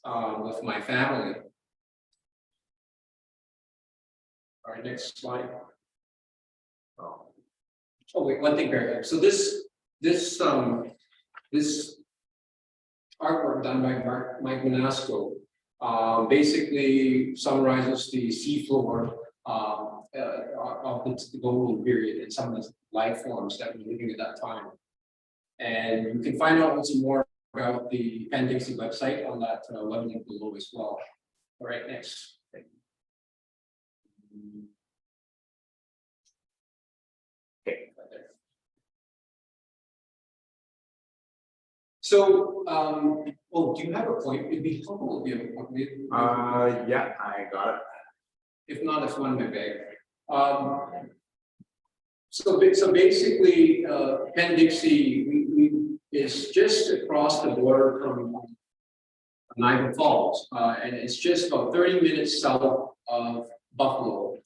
with my family. All right, next slide. Oh wait, one thing, Barry. So this artwork done by Mike Manasco basically summarizes the seafloor of the Devonian period and some of the life forms that were living at that time. And you can find out some more about the Penn Dixie website on that web link below as well. All right, next. Okay, right there. So, do you have a point? It'd be helpful if you have a point. Yeah, I got it. If not, it's one in my bag. So basically, Penn Dixie is just across the border from Niagara Falls, and it's just about 30 minutes south of Buffalo,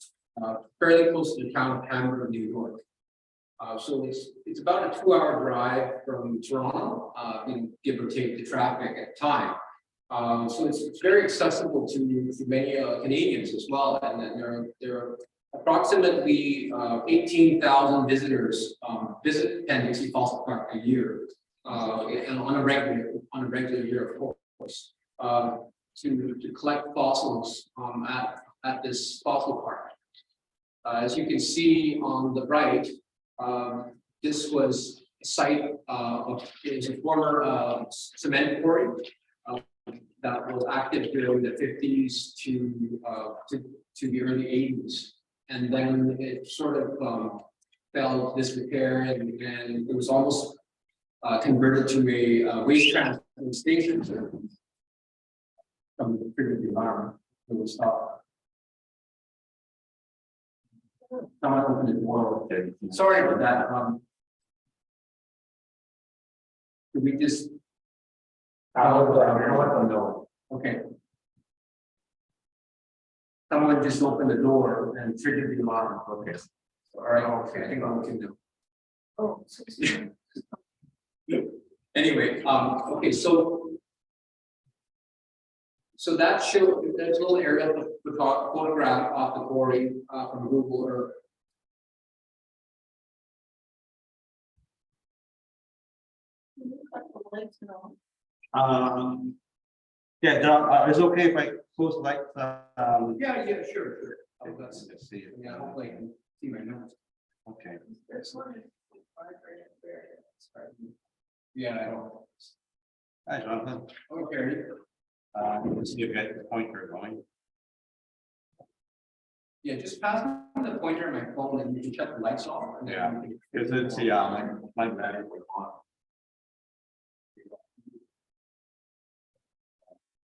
fairly close to the town of Hamburg, New York. So it's about a 2-hour drive from Toronto, give or take the traffic at the time. So it's very accessible to many Canadians as well, and then there are approximately 18,000 visitors visit Penn Dixie Fossil Park a year, and on a regular year, of course, to collect fossils at this fossil park. As you can see on the right, this was a site it was a former cement quarry that was active during the 50s to the early 80s. And then it sort of fell disrepair, and it was almost converted to a waste transfer station from the previous environment. It was stopped. Someone opened the door. Sorry about that. Could we just? No. Okay. Someone just opened the door and triggered the alarm. Okay. All right. Okay. I think I'm okay now. Oh. Anyway, okay. So that showed that little aerial photograph off the quarry from Google Earth. Yeah, it's okay if I close the lights. Yeah, sure. Oh, that's see. Yeah, hopefully I can see my notes. Okay. Yeah, I don't. Hi, Jonathan. Okay. Let's see if I get the pointer going. Yeah, just pass me the pointer on my phone and you can shut the lights off. And yeah, because it's my battery was on.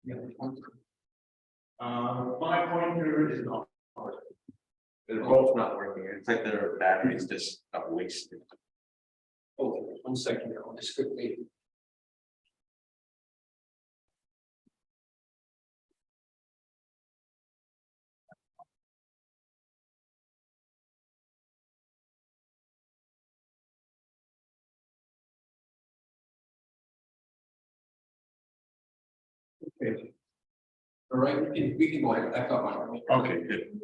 Yeah, my pointer is not working. They're both not working. It's like their batteries just got wasted. Oh, 1 second here. I'll just quickly. Okay. All right, we can go ahead. I've got mine. Okay, good.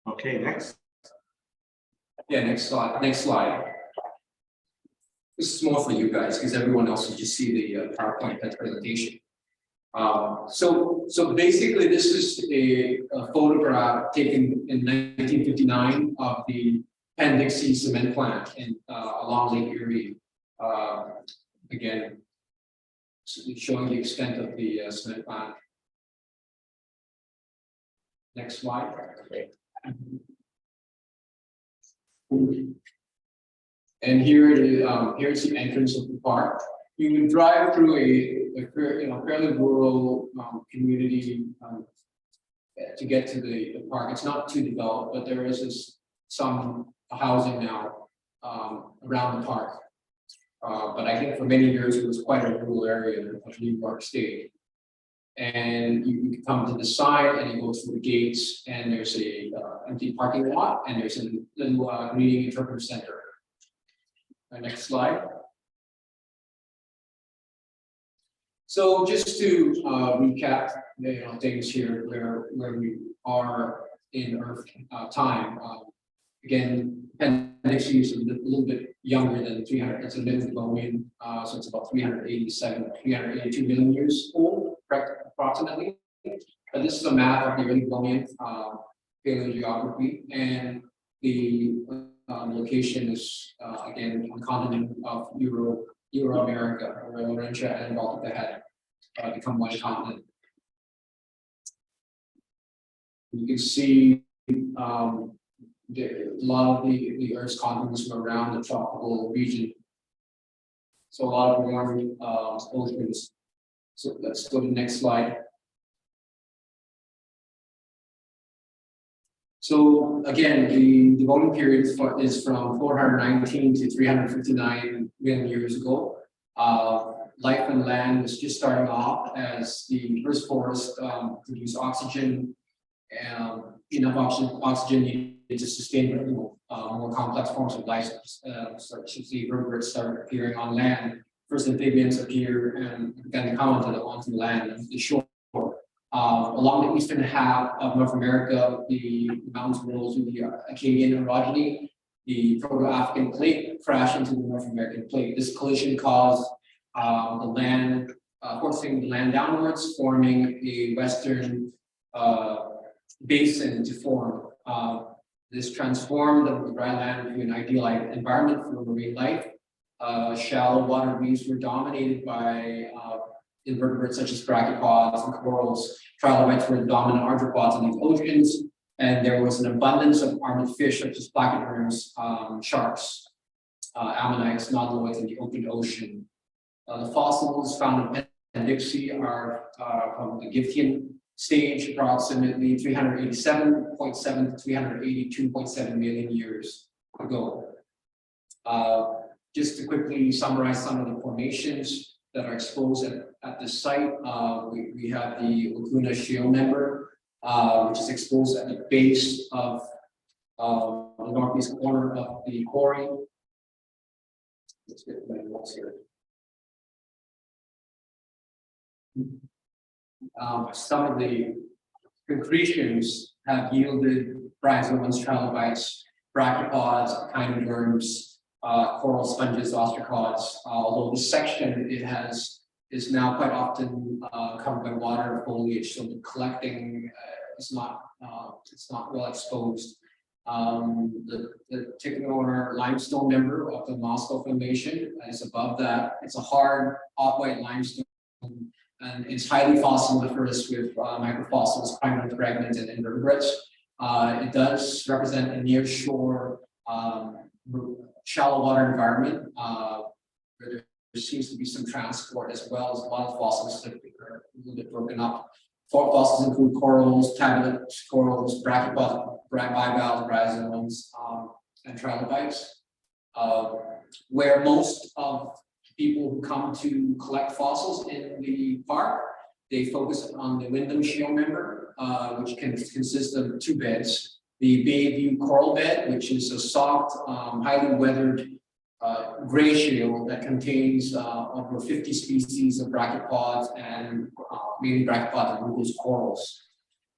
Okay, next. Yeah, next slide. Next slide. This is more for you guys because everyone else will just see the PowerPoint presentation. So basically, this is a photograph taken in 1959 of the Penn Dixie cement plant in along Lake Erie. Again, showing the extent of the cement plant. Next slide. And here it is. Here's the entrance of the park. You would drive through a fairly rural community to get to the park. It's not too developed, but there is some housing now around the park. But I think for many years it was quite a rural area of New York State. And you can come to the side and you go through the gates, and there's a empty parking lot, and there's a little greeting interpreter center. Next slide. So just to recap, things here where we are in Earth time. Again, Penn Dixie is a little bit younger than 300. It's a middle Devonian, so it's about 382 million years old, correct, approximately. But this is a map of the early Devonian paleogeography, and the location is again on the continent of Euro-America, where Laurentia and Baltica had become one continent. You can see a lot of the Earth's continents were around the tropical region. So a lot of warm oceans. So let's go to the next slide. So again, the Devonian period is from 419 to 359 million years ago. Life on land was just starting off as the first forest produced oxygen, enough oxygen needed to sustain more complex forms of life, such as the vertebrates started appearing on land. First amphibians appear and then come onto the land, the shore. Along the eastern half of North America, the mountains rose to the Acadian orogeny. The Proto-African plate crashed into the North American plate. This collision caused the land, forcing the land downwards, forming a western basin to form. This transformed the dry land into an ideal environment for marine life. Shallow water reefs were dominated by invertebrates such as brachiopods and corals. Trilobites were the dominant arthropods in these oceans, and there was an abundance of armored fish such as placoderms, sharks, ammonites, nautiloids in the open ocean. The fossils found in Penn Dixie are from the Giftian stage, approximately 387.7 to 382.7 million years ago. Just to quickly summarize some of the formations that are exposed at this site, we have the Laguna Shale member, which is exposed at the base of the northeast corner of the quarry. Let's get the notes here. Some of the concretions have yielded bryozoans, trilobites, brachiopods, echinoderms, coral sponges, ostracods. Although this section is now quite often covered by water foliage, so the collecting is not well exposed. The Ticonor limestone member of the Moscow Formation is above that. It's a hard off-white limestone, and it's highly fossiliferous with microfossils, primary fragments, and invertebrates. It does represent a near-shore shallow water environment where there seems to be some transport, as well as a lot of fossils that are a little bit broken up. Fossils include corals, tablet corals, brachiopods, bivalves, bryozoans, and trilobites. Where most of people who come to collect fossils in the park, they focus on the Wyndham Shale member, which can consist of two beds. The Bayview coral bed, which is a soft, highly weathered gray shale that contains over 50 species of brachiopods and mainly brachiopods and rugose corals.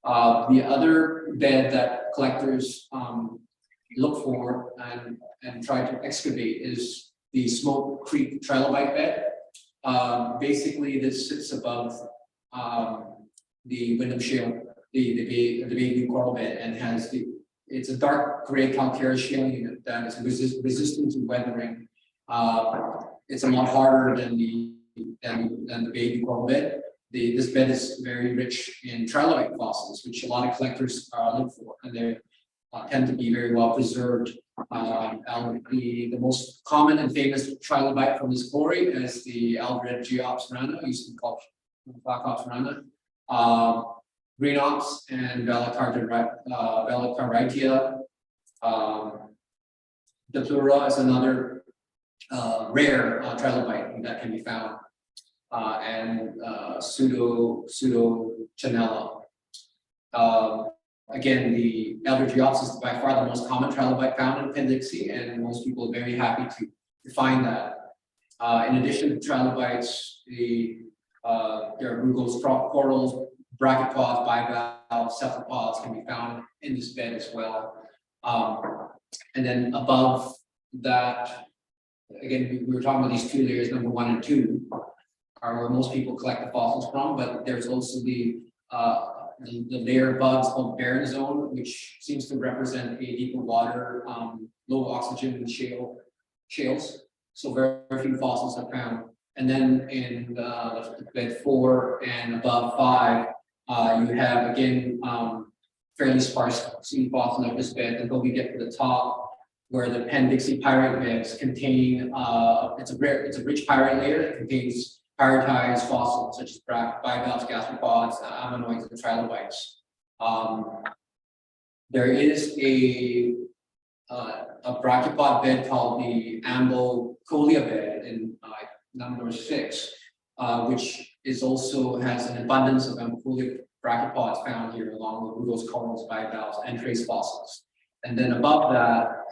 The other bed that collectors look for and try to excavate is the Smoke Creek trilobite bed. Basically, this sits above the Wyndham Shale, the Bayview coral bed, and it's a dark gray calcareous shale unit that is resistant to weathering. It's a lot harder than the Bayview coral bed. This bed is very rich in trilobite fossils, which a lot of collectors look for, and they tend to be very well preserved. The most common and famous trilobite from this quarry is the Albrechtiops rana, used to be called Blackops rana. Greenops and Velocaritia. Datura is another rare trilobite that can be found. and pseudochanella. Again, the elder Geops is by far the most common trilobite found in Penn Dixie, and most people are very happy to find that. In addition to trilobites, there are rugose, corals, brachiopods, bivalves, cephalopods can be found in this bed as well. And then above that, again, we were talking about these two layers, number 1 and 2, are where most people collect the fossils from, but there's also the layer above called barren zone, which seems to represent a deeper water, low oxygen shales. So very few fossils are found. And then in bed 4 and above 5, you have again fairly sparse sea fossils of this bed until we get to the top, where the Penn Dixie pyrite beds contain it's a rich pyrite layer that contains pyritized fossils such as bivalves, gastropods, ammonoids, and trilobites. There is a brachiopods bed called the Ambocolia bed in number 6, which is also has an abundance of Ambocolia brachiopods found here, along with rugose, corals, bivalves, and trace fossils. And then above that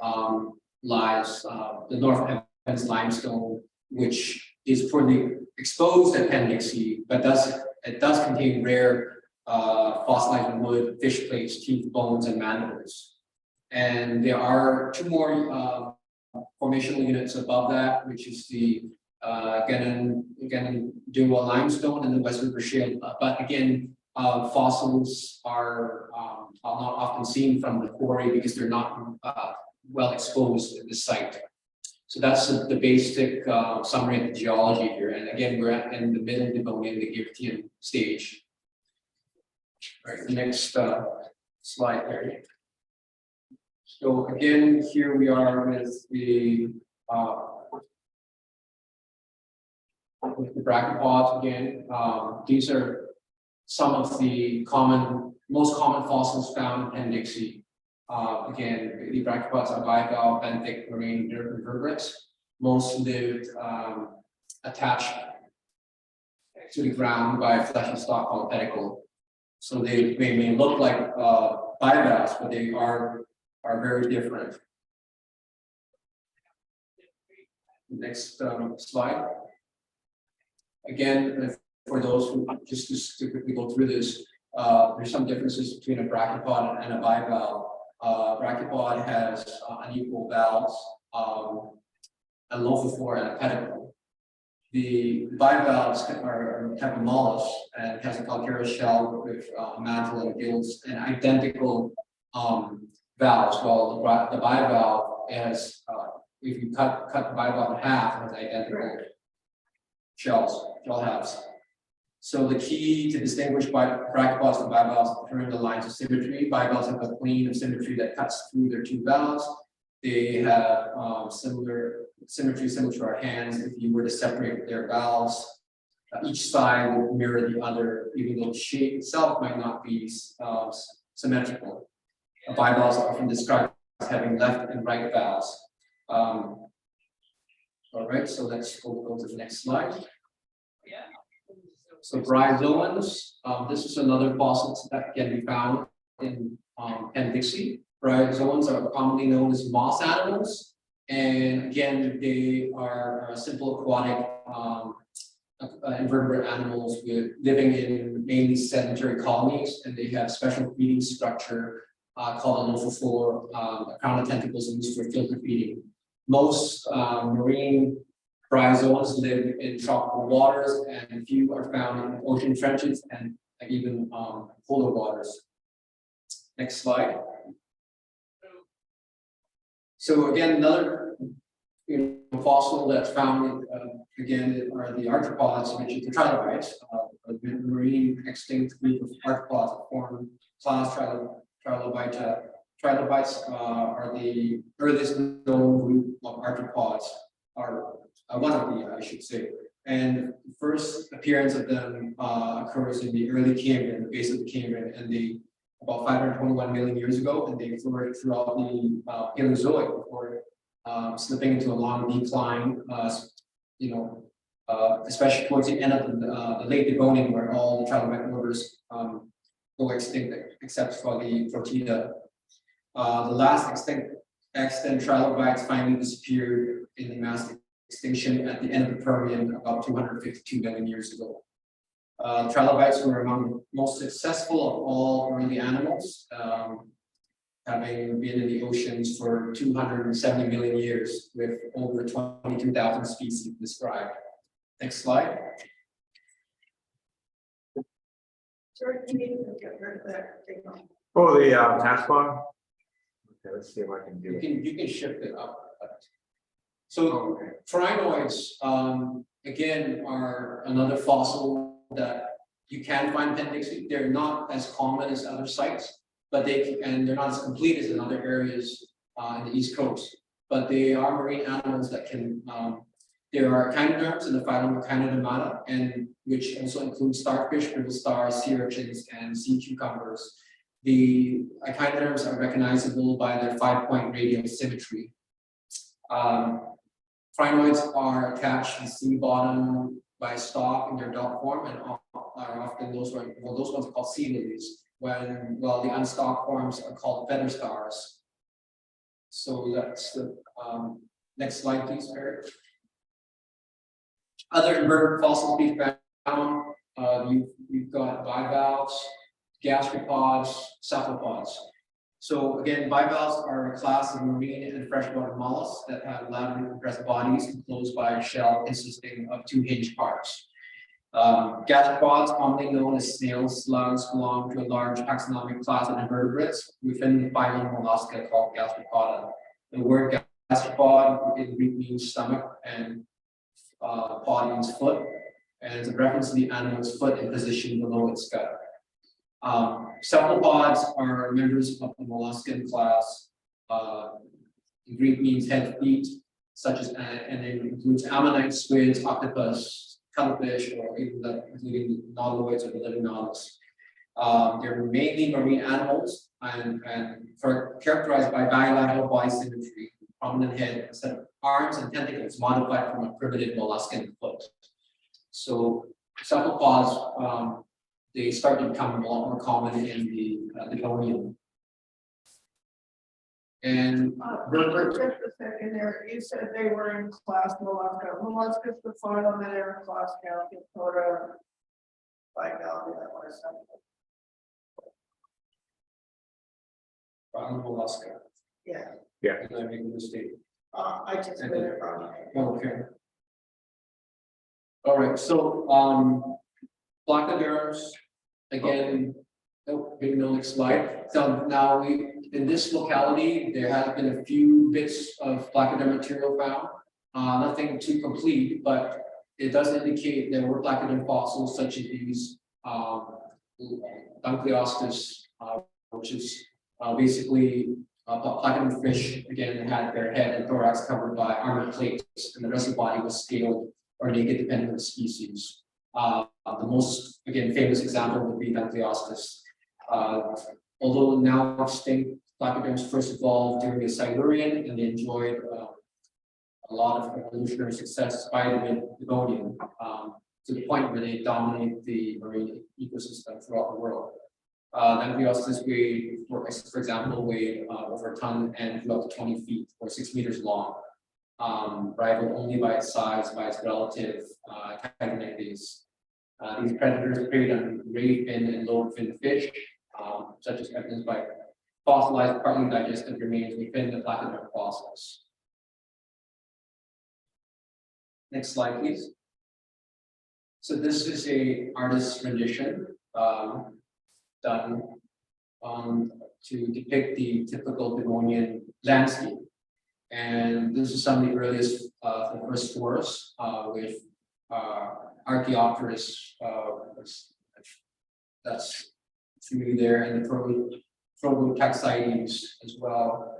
lies the North Evans limestone, which is poorly exposed at Penn Dixie, but it does contain rare fossilized wood, fish plates, teeth, bones, and mandibles. And there are 2 more formational units above that, which is the Genandoah limestone and the West River shale. But again, fossils are not often seen from the quarry because they're not well exposed at the site. So that's the basic summary of the geology here. And again, we're in the middle Devonian, the Giftian stage. All right, the next slide there. So again, here we are with the brachiopods again. These are some of the most common fossils found in Penn Dixie. Again, the brachiopods are bivalve, benthic marine invertebrates. Most lived attached to the ground by a fleshy stalk called pedicle. So they may look like bivalves, but they are very different. Next slide. Again, for those who just to quickly go through this, there's some differences between a brachipod and a bivalve. Brachipod has unequal valves, a lophophore, and a pedicle. The bivalves are a type of mollusk and has a calcareous shell with a mantle and gills and identical valves. While the bivalve has, if you cut the bivalve in half, it has identical shell halves. So the key to distinguish brachiopods from bivalves is determining the lines of symmetry. Bivalves have a plane of symmetry that cuts through their 2 valves. They have similar symmetry similar to our hands. If you were to separate their valves, each side would mirror the other, even though the shape itself might not be symmetrical. Bivalves are often described as having left and right valves. All right, so let's go to the next slide. So bryozoans, this is another fossil that can be found in Penn Dixie. Bryozoans are commonly known as moss animals, and again, they are simple aquatic invertebrate animals living in mainly sedentary colonies, and they have special feeding structure called a lophophore, a crown of tentacles used for filter feeding. Most marine bryozoans live in tropical waters, and a few are found in ocean trenches and even polar waters. Next slide. So again, another fossil that's found again are the arthropods, which is the trilobites, a marine extinct group of arthropods that form class trilobita. Trilobites are the earliest known group of arthropods, or one of the, I should say. And the first appearance of them occurs in the early Cambrian, the base of the Cambrian, and about 521 million years ago, and they flourished throughout the Paleozoic before slipping into a long decline, especially towards the end of the late Devonian, where all the trilobite orders go extinct, except for the Protida. The last extant trilobites finally disappeared in the mass extinction at the end of the Permian about 252 million years ago. Trilobites were among the most successful of all early animals, having been in the oceans for 270 million years with over 22,000 species described. Next slide. Sorry, you need to get rid of that thing on. Oh, the taskbar? Okay, let's see if I can do it. You can shift it up. So crinoids, again, are another fossil that you can find Penn Dixie. They're not as common as other sites, but they're not as complete as in other areas in the East Coast. But they are marine animals that can. There are echinoderms in the phylum Echinodermata, and which also includes starfish, brittle stars, sea urchins, and sea cucumbers. The echinoderms are recognizable by their 5-point radial symmetry. Crinoids are attached to the sea bottom by a stalk in their adult form, and are often those ones are called sea lilies. While the unstalked forms are called feather stars. So that's the next slide, please, Eric. Other invertebrate fossils we found, you've got bivalves, gastropods, cephalopods. So again, bivalves are a class of marine and freshwater mollusks that have laterally compressed bodies enclosed by a shell consisting of 2 hinged parts. Gastropods, commonly known as snails, slugs, belong to a large taxonomic class of invertebrates within the phylum Mollusca called Gastropoda. The word gastropod in Greek means stomach, and pod means foot, and it's a reference to the animal's foot in position below its gut. Cephalopods are members of the molluscan class. In Greek means head, feet, such as, and it includes ammonites, squids, octopus, cuttlefish, or even including nautiloids or the living nautilus. They're mainly marine animals and characterized by bilateral body symmetry, prominent head, instead of arms and tentacles modified from a primitive molluscan foot. So cephalopods, they start to become a lot more common in the Devonian. And Just a second there, you said they were in class Mollusca. Mollusca is the phylum that are in class Galactopoda, bivalve, that was something. mollusca. Yeah, Did I make a mistake? I just read it wrong. Okay. All right, so placoderms, again, no next slide. So now in this locality, there has been a few bits of placoderm material found. Nothing too complete, but it does indicate there were placoderm fossils such as these Dunkleostis, which is basically placoderm fish, again, had their head and thorax covered by armored plates, and the rest of the body was scaled or naked, depending on the species. The most, again, famous example would be Dunkleostis. Although now extinct, placoderms first evolved during the Silurian, and they enjoyed a lot of evolutionary success by the Devonian, to the point where they dominate the marine ecosystem throughout the world. Dunkleostis weighed, for example, weighed over a ton and grew up to 20 feet or 6 meters long, rivaled only by its size by its relative Titanidés. These predators preyed on ray fin and lobe fin fish, such as evidenced by fossilized, partly digested remains within the placoderm fossils. Next slide, please. So this is a artist's rendition done to depict the typical Devonian landscape. And this is some of the earliest the first forests with Archaeopteris, that's through there, and the Prototaxides as well,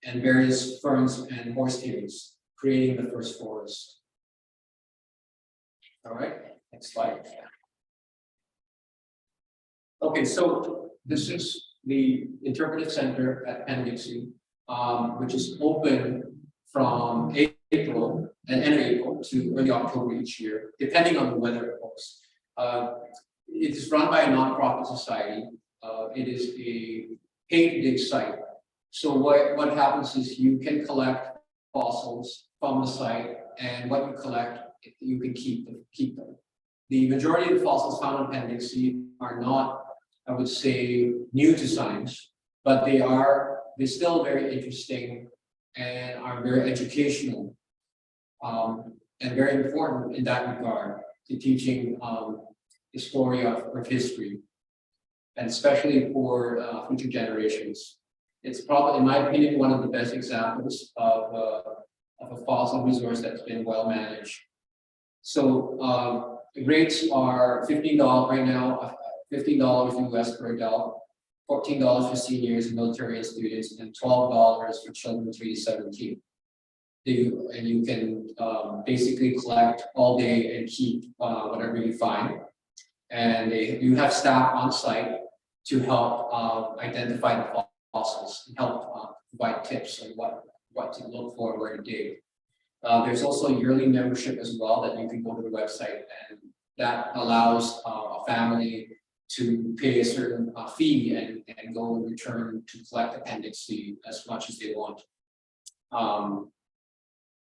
and various ferns and horsetails, creating the first forest. All right, next slide. Okay, so this is the interpretive center at Penn Dixie, which is open from April and end of April to early October each year, depending on the weather, of course. It is run by a nonprofit society. It is a paid dig site. So what happens is you can collect fossils from the site, and what you collect, you can keep them. The majority of the fossils found in Penn Dixie are not, I would say, new to science, but they're still very interesting and are very educational, and very important in that regard to teaching the story of history, and especially for future generations. It's probably, in my opinion, one of the best examples of a fossil resource that's been well managed. So the rates are $15 right now, $15 US per adult, $14 for seniors, military and students, and $12 for children 3 to 17. And you can basically collect all day and keep whatever you find. And you have staff on site to help identify the fossils and help provide tips on what to look for, where to dig. There's also a yearly membership as well that you can go to the website, and that allows a family to pay a certain fee and go and return to collect Penn Dixie as much as they want.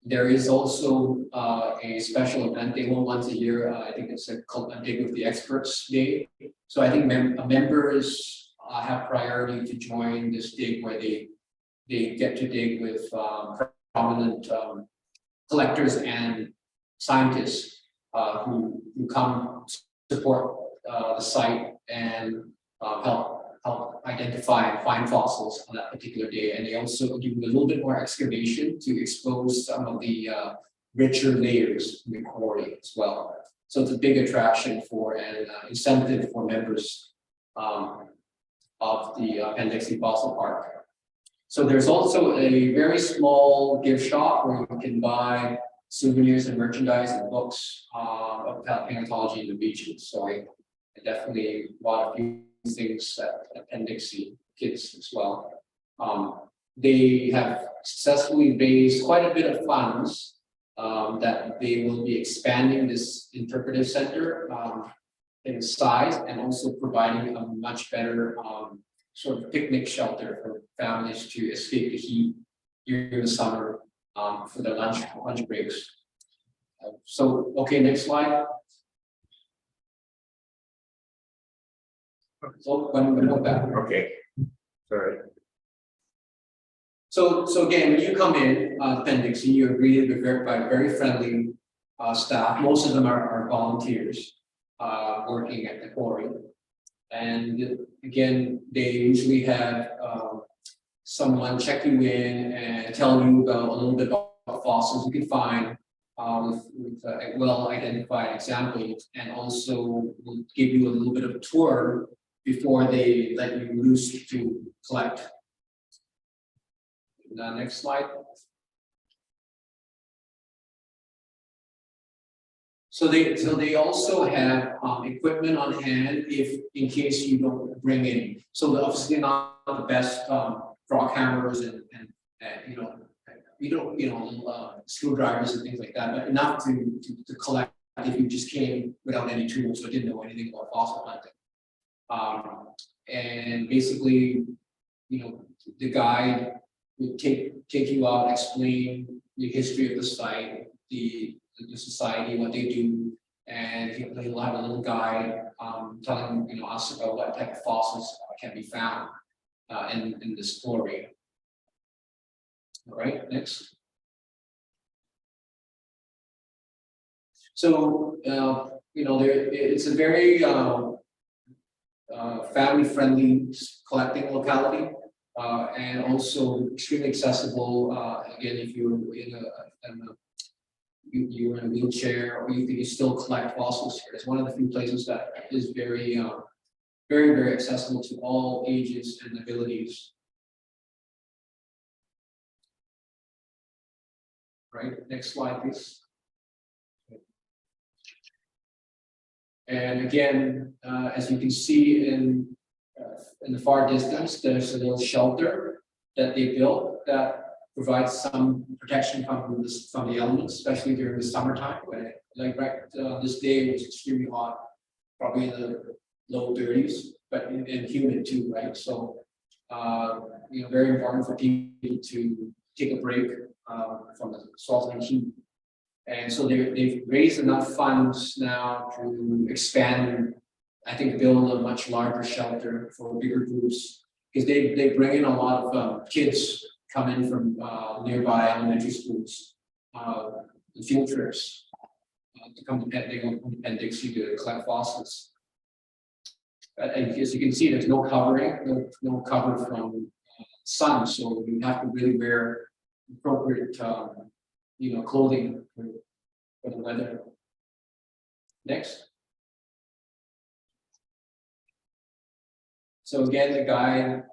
There is also a special event they hold once a year. I think it's a Dig with the Experts Day. So I think members have priority to join this dig where they get to dig with prominent collectors and scientists who come support the site and help identify and find fossils on that particular day. And they also do a little bit more excavation to expose some of the richer layers in the quarry as well. So it's a big attraction for and incentive for members of the Penn Dixie Fossil Park. So there's also a very small gift shop where you can buy souvenirs and merchandise and books of paleontology in the region. So I definitely bought a few things at Penn Dixie kids as well. They have successfully raised quite a bit of funds that they will be expanding this interpretive center in size, and also providing a much better sort of picnic shelter for families to escape the heat during the summer for their lunch breaks. So, okay, next slide. So when we go back. Okay, sorry. So again, when you come in, Penn Dixie, you're greeted by very friendly staff. Most of them are volunteers working at the quarry. And again, they usually have someone check you in and tell you about a little bit about fossils you can find with well-identified examples, and also will give you a little bit of a tour before they let you loose to collect. Next slide. So they also have equipment on hand if in case you don't bring any. So obviously not the best rock hammers and screwdrivers and things like that, but enough to collect if you just came without any tools or didn't know anything about fossil hunting. And basically, the guide will take you out, explain the history of the site, the society, what they do, and he'll have a little guide telling us about what type of fossils can be found in this story. All right, next. So it's a very family-friendly collecting locality, and also extremely accessible. Again, if you're in a wheelchair, or you can still collect fossils here. It's one of the few places that is very, very accessible to all ages and abilities. Right, next slide, please. And again, as you can see in the far distance, there's a little shelter that they built that provides some protection from the elements, especially during the summertime when this day was extremely hot, probably in the low 30s, but and humid too, right? So very important for people to take a break from the sweltering heat. And so they've raised enough funds now to expand, I think, build a much larger shelter for bigger groups, because they bring in a lot of kids come in from nearby elementary schools, field trips to come to Penn Dixie to collect fossils. And as you can see, there's no covering, no cover from sun, so you have to really wear appropriate, clothing for the weather. Next. So again, the guide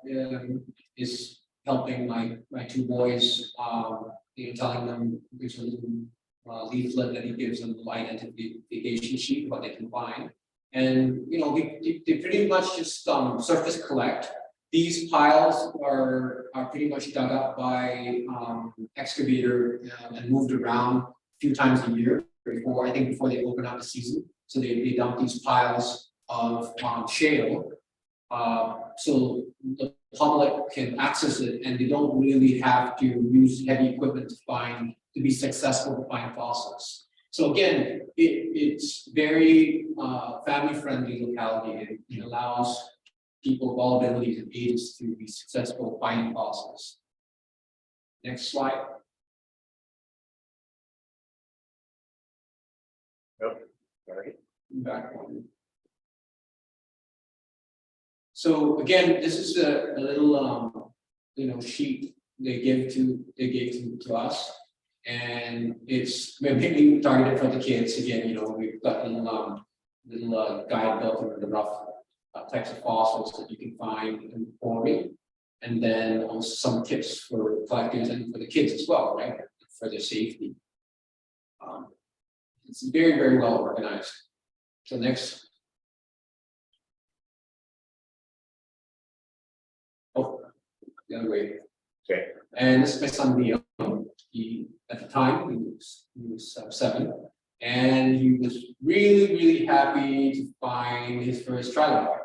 is helping my two boys, telling them there's a little leaflet that he gives them, the identification sheet, what they can find. And they pretty much just surface collect. These piles are pretty much dug up by excavator and moved around a few times a year before they open up the season. So they dump these piles of shale, so the public can access it, and they don't really have to use heavy equipment to be successful to find fossils. So again, it's very family-friendly locality. It allows people of all abilities and ages to be successful finding fossils. Next slide. Yep. Right. Back one. So again, this is a little sheet they gave to us, and it's maybe targeted for the kids. Again, we've got little guide built with the rough types of fossils that you can find in the quarry, and then also some tips for collectors and for the kids as well, right, for their safety. It's very, very well organized. So next. Oh, the other way. Okay. And this is my son Leo. He at the time he was 7, and he was really, really happy to find his first trilobite.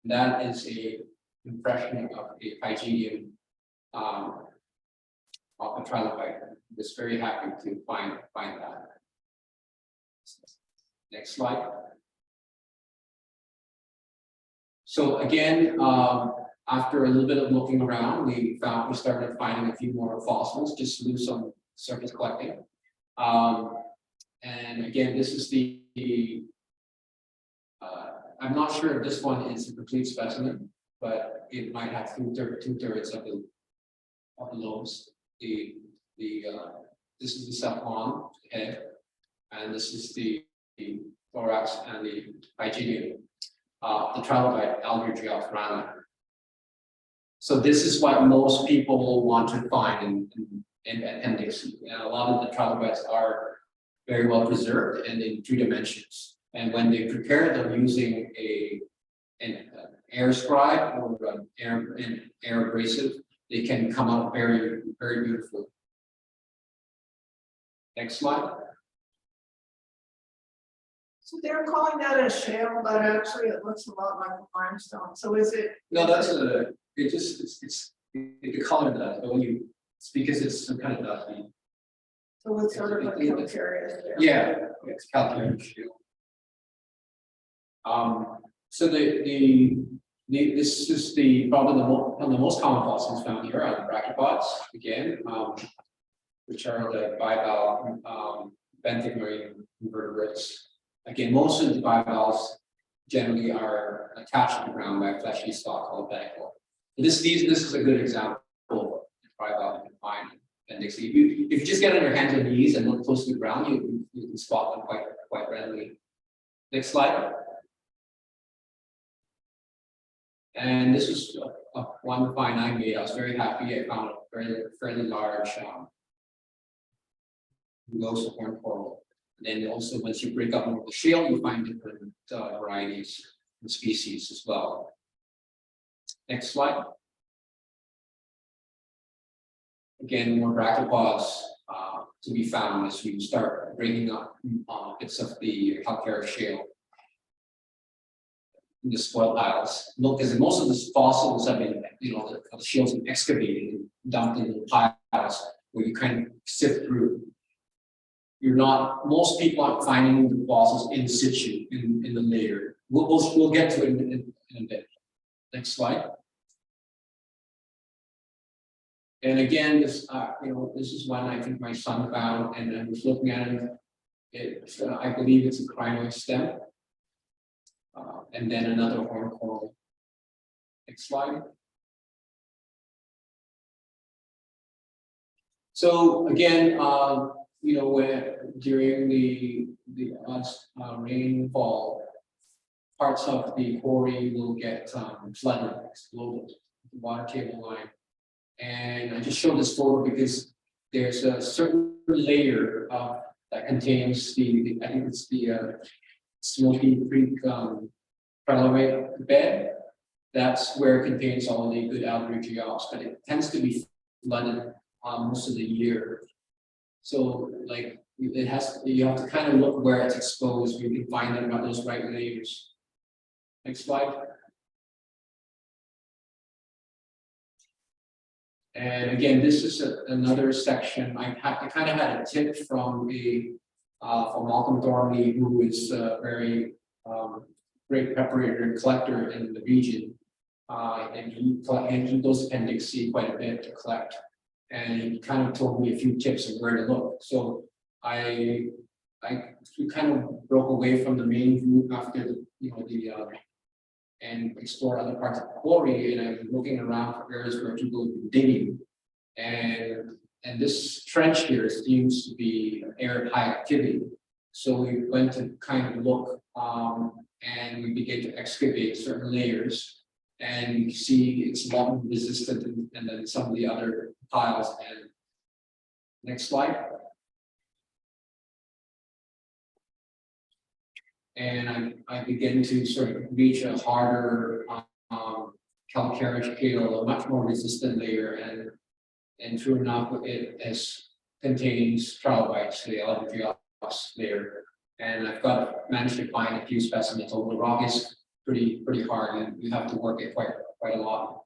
That is a impression of a Pygidium of a trilobite. He was very happy to find that. Next slide. So again, after a little bit of looking around, we started finding a few more fossils just to do some surface collecting. And again, this is I'm not sure if this one is a complete specimen, but it might have two-thirds of the lobes. This is the cephalon head, and this is the thorax and the pygidium, the trilobite Albergia. So this is what most people want to find in Penn Dixie. And a lot of the trilobites are very well preserved and in 3 dimensions. And when they prepare them using an air scribe or an air abrasive, they can come out very, very beautiful. Next slide. So they're calling that a shale, but actually it looks a lot like a limestone. So is it? No, that's it's the color of that, but it's because it's some kind of dusty. So it's sort of like calcareous. Yeah, it's calcareous shale. So this is probably one of the most common fossils found here are the brachiopods again, which are the bivalve benthic marine invertebrates. Again, most of the bivalves generally are attached to the ground by a fleshy stalk called pedicle. This is a good example of bivalve you can find in Penn Dixie. If you just get on your hands and knees and look close to the ground, you can spot them quite readily. Next slide. And this is one find I made. I was very happy. I found a fairly large Rugosa horn coral. And then also, once you break up more of the shale, you find different varieties and species as well. Next slide. again, more brachiopods to be found as we start bringing up bits of the calcareous shale in the spoil piles. Look, because most of the fossils have been, the shale's been excavated and dumped into the piles where you kind of sift through. Most people aren't finding the fossils in situ in the layer. We'll get to it in a bit. Next slide. And again, this this is one I think my son found, and I was looking at it. I believe it's a crinoid stem, and then another horn coral. Next slide. So again, when during the rainfall, parts of the quarry will get flooded, exploded, the water table line. And I just showed this photo because there's a certain layer that contains I think it's the Smoky Creek trilobite bed. That's where it contains all the good algae, but it tends to be flooded most of the year. So like you have to kind of look where it's exposed. You can find them about those right layers. Next slide. And again, this is another section. I kind of had a tip from from Malcolm Thornley, who is a very great preparator and collector in the region. And he goes to Penn Dixie quite a bit to collect. And he kind of told me a few tips of where to look. So I kind of broke away from the main group after and explored other parts of the quarry, and I was looking around for areas where to go digging. And this trench here seems to be an area of high activity. So we went to kind of look and we began to excavate certain layers. And you see it's a lot more resistant than some of the other piles. And next slide. And I begin to sort of reach a harder calcareous shale, a much more resistant layer, and true enough, it contains trilobites, the algae layer. And I've managed to find a few specimens. Although the rock is pretty hard, and you have to work it quite a lot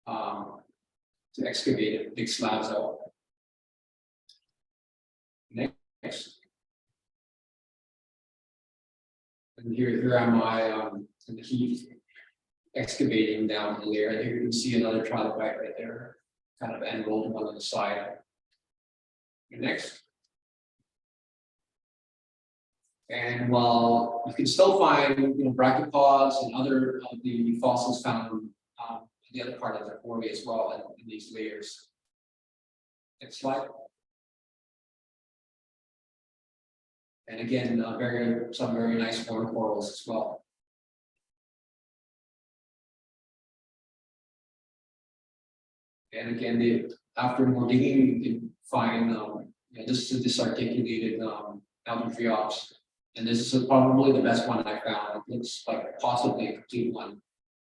to excavate it, big slabs out. Next. And here am I in the heat excavating down the layer. And here you can see another trilobite right there, kind of enrolled one on the side. Next. And while you can still find brachiopods and other of the fossils found in the other part of the quarry as well in these layers. Next slide. And again, some very nice horn corals as well. And again, after more digging, you can find this is a disarticulated algae. And this is probably the best one I found. It looks like possibly a complete one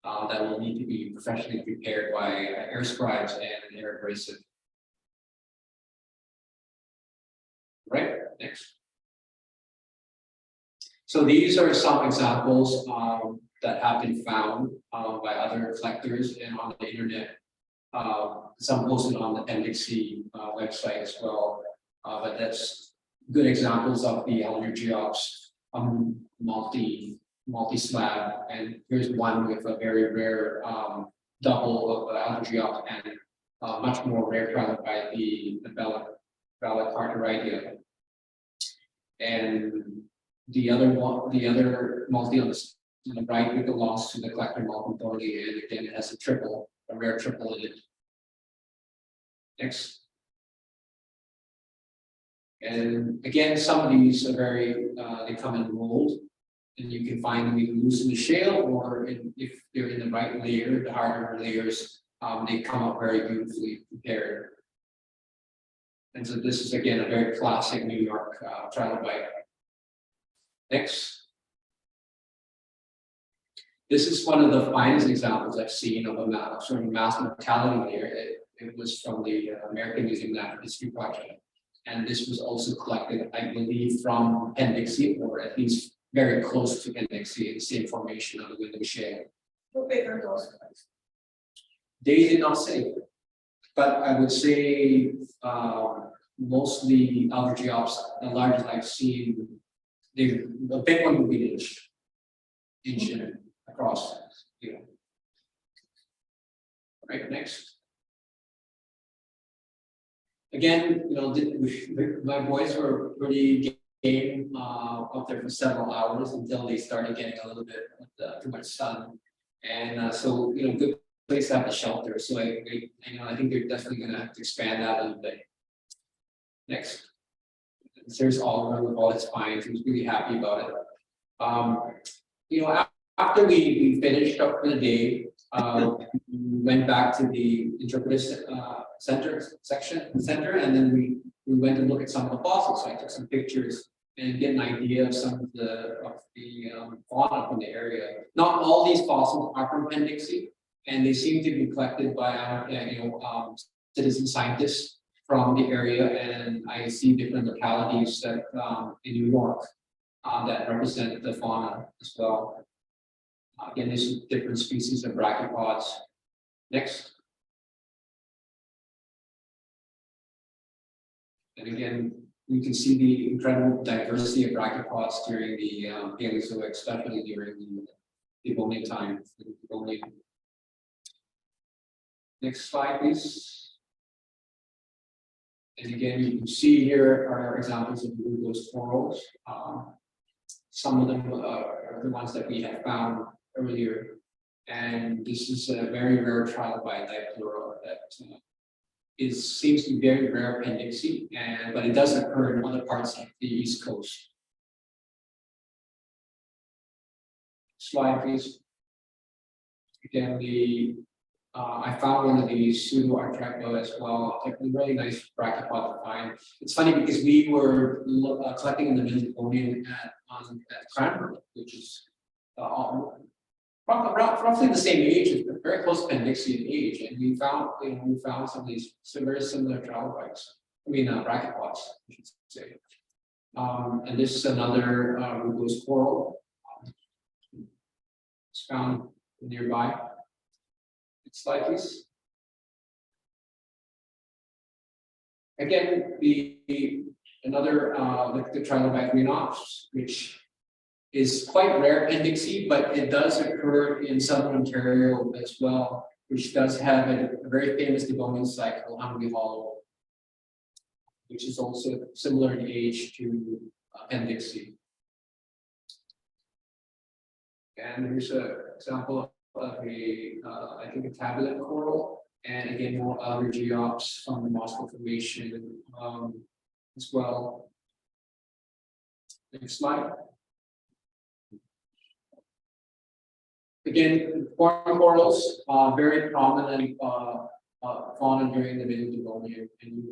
that will need to be professionally prepared by air scribes and an air abrasive. Right, next. So these are some examples that have been found by other collectors and on the internet. Some posted on the Penn Dixie website as well. But that's good examples of the algae multi-slab. And here's one with a very rare double of algae and much more rare trilobite, the Bella carteridea. And the other multi on the right, it belongs to the collector Malcolm Thornley, and again it has a rare triple in it. Next. And again, some of these are they come in rolled, and you can find them either loose in the shale, or if they're in the right layer, the harder layers, they come up very beautifully prepared. And so this is again a very classic New York trilobite. Next. This is one of the finest examples I've seen of a sort of mass mortality layer. It was from the American Museum of Natural History project. And this was also collected, I believe, from Penn Dixie, or at least very close to Penn Dixie, the same formation of the window shale. How big are those guys? They did not say, but I would say mostly brachiopods, the largest I've seen. The big one would be inch and across. Yeah. Right, next. Again, my boys were pretty game up there for several hours until they started getting a little bit too much sun, and so good place to have a shelter. So I think they're definitely going to have to expand that a little bit. Next, there's Oliver with all his pines. He was really happy about it. After we finished up for the day, we went back to the interpretive center, and then we went to look at some of the fossils. So I took some pictures and get an idea of some of the fauna from the area. Not all these fossils are from Penn Dixie, and they seem to be collected by citizen scientists from the area. And I see different localities that in New York that represent the fauna as well. Again, there's different species of brachiopods. Next. And again, you can see the incredible diversity of brachiopods during the Paleozoic, especially during the Devonian time. Next slide, please. And again, you can see here are examples of those corals. Some of them are the ones that we have found earlier. And this is a very rare trilobite diplura that seems to be very rare Penn Dixie, but it does occur in other parts of the East Coast. Slide, please. Again, I found one of these pseudo-arthropoda as well. Like a really nice brachiopods to find. It's funny because we were collecting in the Devonian at Hamburg, which is roughly the same age, very close to Penn Dixie in age, and we found some of these very similar trilobites. Brachiopods, I should say. And this is another rugose coral. It's found nearby. Next slide, please. Again, another the trilobite crinoids, which is quite rare Penn Dixie, but it does occur in southern Ontario as well, which does have a very famous Devonian site called Hamburg Hollow, which is also similar in age to Penn Dixie. And here's an example of I think a tablet coral, and again more brachiopods from the Moscow Formation as well. Next slide. Again, corn corals, very prominent fauna during the Middle Devonian, and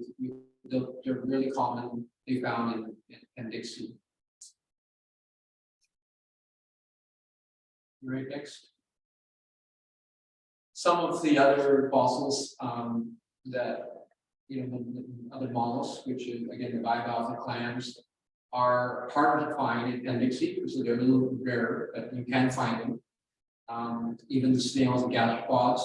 they're really common. They found in Penn Dixie. Right, next. Some of the other fossils that the other mollusks, which is again the bivalves and clams, are hard to find in Penn Dixie, so they're a little rare, but you can find them. Even the snails and gastropods,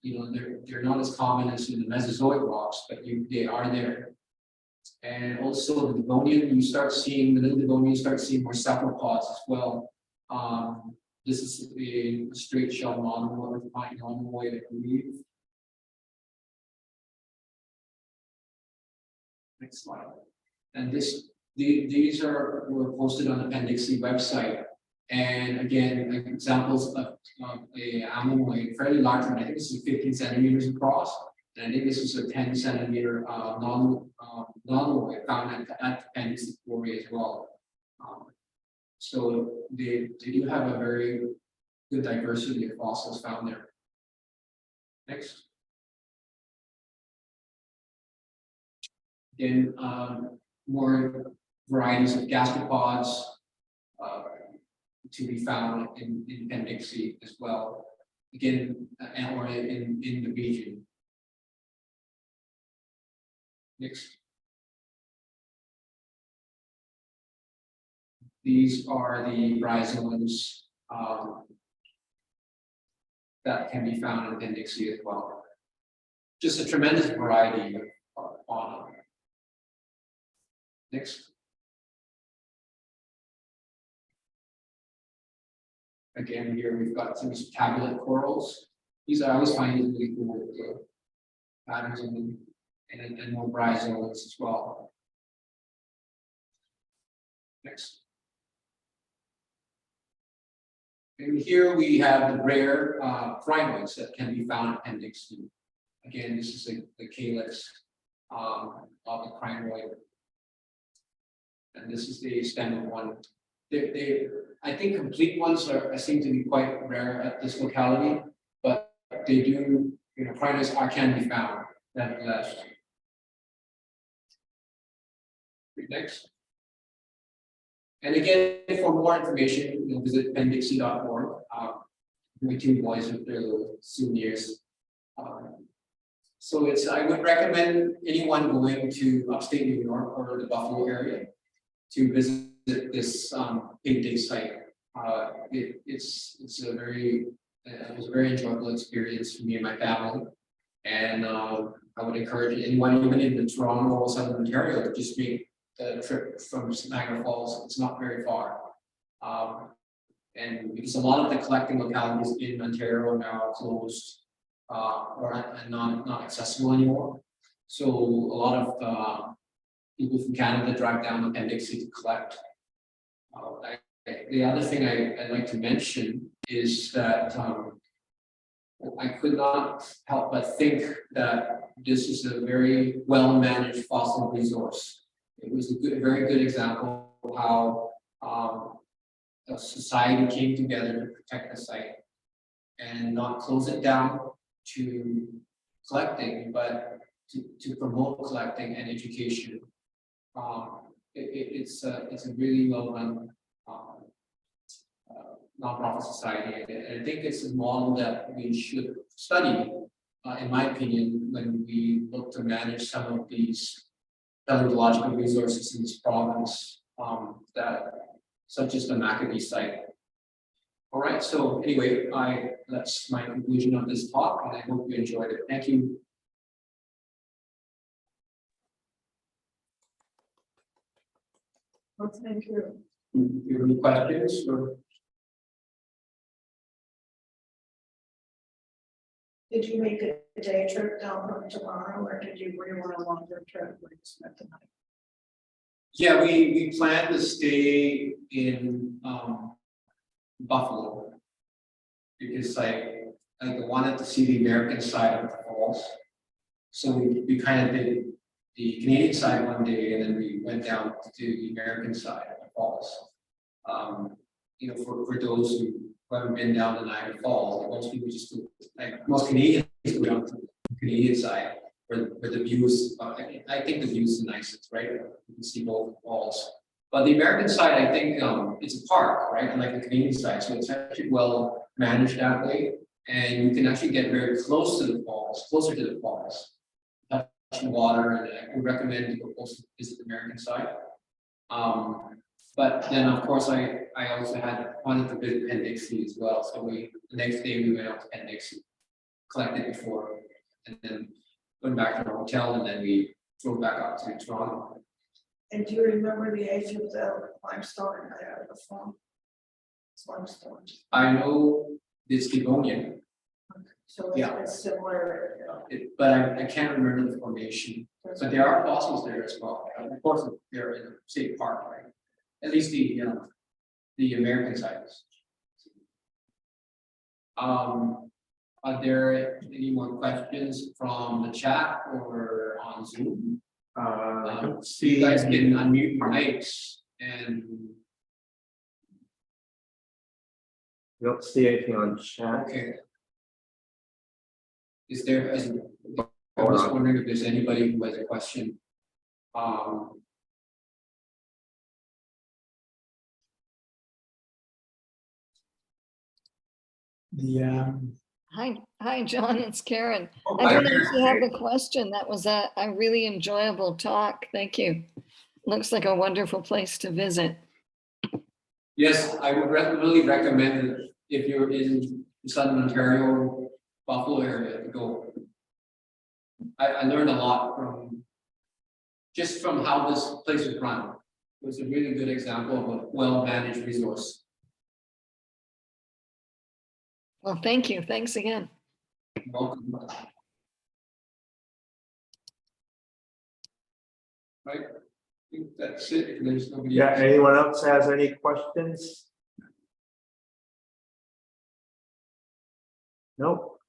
they're not as common as in the Mesozoic rocks, but they are there. And also the Devonian, the Middle Devonian, you start seeing more cephalopods as well. This is a straight shell monomoid, I believe. Next slide. And these were posted on the Penn Dixie website. And again, examples of a ammonoid, fairly large one. I think this is 15 centimeters across. And I think this was a 10 centimeter nonoid found at Penn Dixie Febuary as well. So they do have a very good diversity of fossils found there. Next. Again, more varieties of gastropods to be found in Penn Dixie as well. Again, or in the region. Next. These are the bryozoans that can be found in Penn Dixie as well. Just a tremendous variety of fauna. Next. Again, here we've got some tabulate corals. These I always find these really cool patterns and more bryozoans as well. Next. And here we have the rare crinoids that can be found in Penn Dixie. Again, this is the calyx of the crinoid. And this is the stem of one. I think complete ones seem to be quite rare at this locality, but they do, crinoids can be found nevertheless. Next. And again, for more information, visit pendixie.org. My two boys with their little souvenirs. So I would recommend anyone going to upstate New York or the Buffalo area to visit this Penn Dixie site. It was a very enjoyable experience for me and my family. And I would encourage anyone even in the Toronto or Southern Ontario to just make the trip from Niagara Falls. It's not very far. And because a lot of the collecting localities in Ontario are now closed or not accessible anymore. So a lot of people from Canada drive down to Penn Dixie to collect. The other thing I'd like to mention is that I could not help but think that this is a very well managed fossil resource. It was a very good example of how a society came together to protect the site and not close it down to collecting, but to promote collecting and education. It's a really well run nonprofit society, and I think it's a model that we should study, in my opinion, when we look to manage some of these paleontological resources in this province, such as the Maccabee site. All right, so anyway, that's my conclusion of this talk, and I hope you enjoyed it. Thank you. Well, thank you. Do you have any questions? Or? Did you make a day trip down from Toronto, or were you on a longer trip where you spent the night? Yeah, we plan to stay in Buffalo because I wanted to see the American side of the falls. So we kind of did the Canadian side one day, and then we went down to the American side of the falls. For those who haven't been down to Niagara Falls, most people just go, like most Canadians go down to the Canadian side where the views. I think the view is the nicest, right? You can see both falls. But the American side, I think it's a park, right? Unlike the Canadian side, so it's actually well managed that way, and you can actually get very close to the falls, closer to the falls. Water, and I would recommend you also visit the American side. But then of course I also wanted to visit Penn Dixie as well. So the next day we went out to Penn Dixie, collected before, and then went back to our hotel, and then we drove back up to Toronto. And do you remember the age of the limestone out of the farm? It's limestone. I know it's Devonian. So it's similar. But I can't remember the formation. But there are fossils there as well. Of course, they're in the state park, right? At least the American side is. Are there any more questions from the chat or on Zoom? I don't You see. guys can unmute your mics and. I don't see anything on chat. Okay. I was wondering if there's anybody who has a question. The Hi, John, it's Karen. Oh, I hi, don't Karen. actually have a question. That was a really enjoyable talk. Thank you. Looks like a wonderful place to visit. Yes, I would really recommend it if you're in Southern Ontario, Buffalo area to go. I learned a lot just from how this place is run. It was a really good example of a well-managed resource. Well, thank you. Thanks again. You're welcome. Right, I think that's it. If there's nobody. Yeah, anyone else has any questions? Nope.